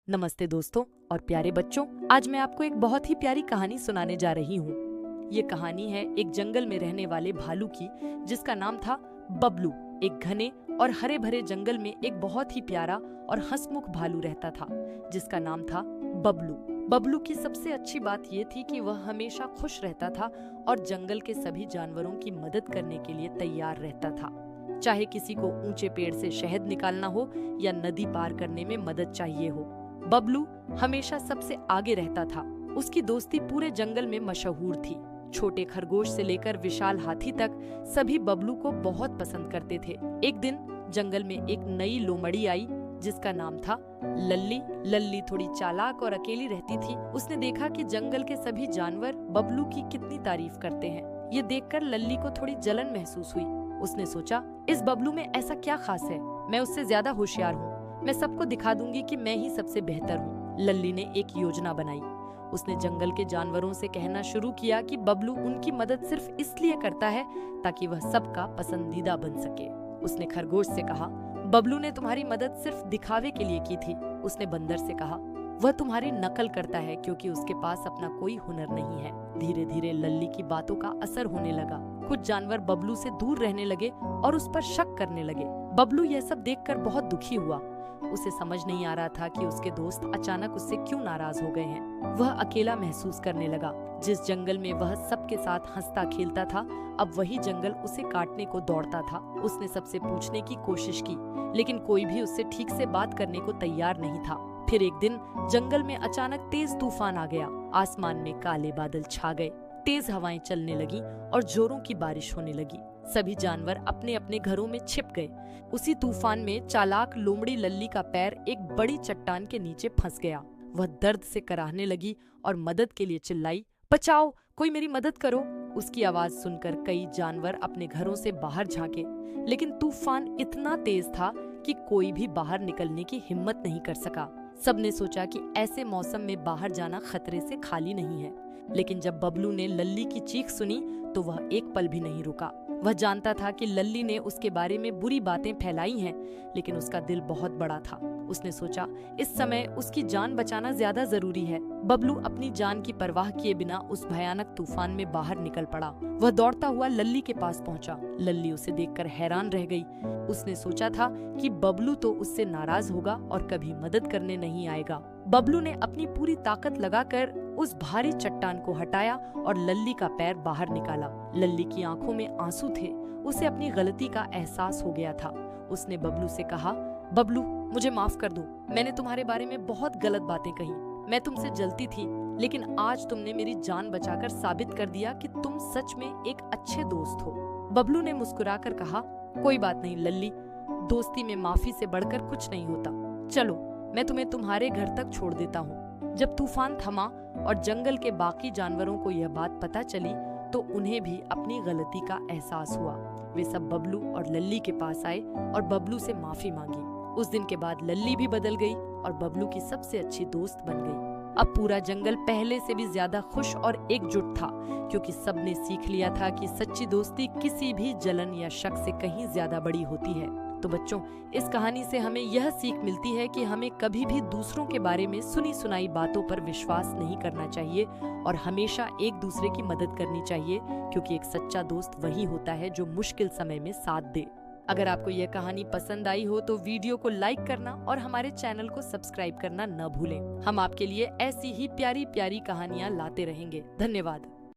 नमस्ते दोस्तों और प्यारे बच्चों, आज मैं आपको एक बहुत ही प्यारी कहानी सुनाने जा रही हूँ। ये कहानी है एक जंगल में रहने वाले भालू की, जिसका नाम था बबलू। एक घने और हरे भरे जंगल में एक बहुत ही प्यारा और हंसमुख भालू रहता था, जिसका नाम था बबलू। बबलू की सबसे अच्छी बात ये थी कि वह हमेशा खुश रहता था और जंगल के सभी जानवरों की मदद करने के लिए तैयार रहता था। चाहे किसी को ऊंचे पेड़ से शहद निकालना हो या नदी पार करने में मदद चाहिए हो, बबलू हमेशा सबसे आगे रहता था। उसकी दोस्ती पूरे जंगल में मशहूर थी। छोटे खरगोश से लेकर विशाल हाथी तक सभी बबलू को बहुत पसंद करते थे। एक दिन जंगल में एक नई लोमड़ी आई, जिसका नाम था लल्ली। लल्ली थोड़ी चालाक और अकेली रहती थी। उसने देखा कि जंगल के सभी जानवर बबलू की कितनी तारीफ करते हैं। ये देखकर लल्ली को थोड़ी जलन महसूस हुई। उसने सोचा, इस बबलू में ऐसा क्या खास है? मैं उससे ज्यादा होशियार हूँ। मैं सबको दिखा दूंगी कि मैं ही सबसे बेहतर हूँ। लल्ली ने एक योजना बनाई। उसने जंगल के जानवरों से कहना शुरू किया कि बबलू उनकी मदद सिर्फ इसलिए करता है ताकि वह सबका पसंदीदा बन सके। उसने खरगोश से कहा, बबलू ने तुम्हारी मदद सिर्फ दिखावे के लिए की थी। उसने बंदर से कहा, वह तुम्हारी नकल करता है क्योंकि उसके पास अपना कोई हुनर नहीं है। धीरे धीरे लल्ली की बातों का असर होने लगा। कुछ जानवर बबलू से दूर रहने लगे और उस पर शक करने लगे। बबलू यह सब देखकर बहुत दुखी हुआ। उसे समझ नहीं आ रहा था कि उसके दोस्त अचानक उससे क्यों नाराज हो गए हैं। वह अकेला महसूस करने लगा। जिस जंगल में वह सबके साथ हंसता खेलता था, अब वही जंगल उसे काटने को दौड़ता था। उसने सबसे पूछने की कोशिश की, लेकिन कोई भी उससे ठीक से बात करने को तैयार नहीं था। फिर एक दिन जंगल में अचानक तेज तूफान आ गया। आसमान में काले बादल छा गए, तेज हवाएं चलने लगी और जोरों की बारिश होने लगी। सभी जानवर अपने अपने घरों में छिप गए। उसी तूफान में चालाक लोमड़ी लल्ली का पैर एक बड़ी चट्टान के नीचे फंस गया। वह दर्द से कराहने लगी और मदद के लिए चिल्लाई, बचाओ, कोई मेरी मदद करो। उसकी आवाज सुनकर कई जानवर अपने घरों से बाहर झांके, लेकिन तूफान इतना तेज था कि कोई भी बाहर निकलने की हिम्मत नहीं कर सका। सबने सोचा कि ऐसे मौसम में बाहर जाना खतरे से खाली नहीं है। लेकिन जब बबलू ने लल्ली की चीख सुनी तो वह एक पल भी नहीं रुका। वह जानता था कि लल्ली ने उसके बारे में बुरी बातें फैलाई हैं, लेकिन उसका दिल बहुत बड़ा था। उसने सोचा, इस समय उसकी जान बचाना ज्यादा जरूरी है। बबलू अपनी जान की परवाह किए बिना उस भयानक तूफान में बाहर निकल पड़ा। वह दौड़ता हुआ लल्ली के पास पहुंचा। लल्ली उसे देखकर हैरान रह गई। उसने सोचा था कि बबलू तो उससे नाराज होगा और कभी मदद करने नहीं आएगा। बबलू ने अपनी पूरी ताकत लगाकर उस भारी चट्टान को हटाया और लल्ली का पैर बाहर निकाला। लल्ली की आंखों में आंसू थे। उसे अपनी गलती का एहसास हो गया था। उसने बबलू से कहा, बबलू, मुझे माफ कर दो। मैंने तुम्हारे बारे में बहुत गलत बातें कही। मैं तुमसे जलती थी, लेकिन आज तुमने मेरी जान बचाकर साबित कर दिया कि तुम सच में एक अच्छे दोस्त हो। बबलू ने मुस्कुराकर कहा, कोई बात नहीं लल्ली, दोस्ती में माफी से बढ़कर कुछ नहीं होता। चलो, मैं तुम्हें तुम्हारे घर तक छोड़ देता हूँ। जब तूफान थमा और जंगल के बाकी जानवरों को यह बात पता चली तो उन्हें भी अपनी गलती का एहसास हुआ। वे सब बबलू और लल्ली के पास आए और बबलू से माफी मांगी। उस दिन के बाद लल्ली भी बदल गई और बबलू की सबसे अच्छी दोस्त बन गई। अब पूरा जंगल पहले से भी ज्यादा खुश और एकजुट था, क्योंकि सबने सीख लिया था कि सच्ची दोस्ती किसी भी जलन या शक से कहीं ज्यादा बड़ी होती है। तो बच्चों, इस कहानी से हमें यह सीख मिलती है कि हमें कभी भी दूसरों के बारे में सुनी सुनाई बातों पर विश्वास नहीं करना चाहिए और हमेशा एक दूसरे की मदद करनी चाहिए, क्योंकि एक सच्चा दोस्त वही होता है जो मुश्किल समय में साथ दे। अगर आपको यह कहानी पसंद आई हो तो वीडियो को लाइक करना और हमारे चैनल को सब्सक्राइब करना न भूलें। हम आपके लिए ऐसी ही प्यारी प्यारी कहानियां लाते रहेंगे। धन्यवाद।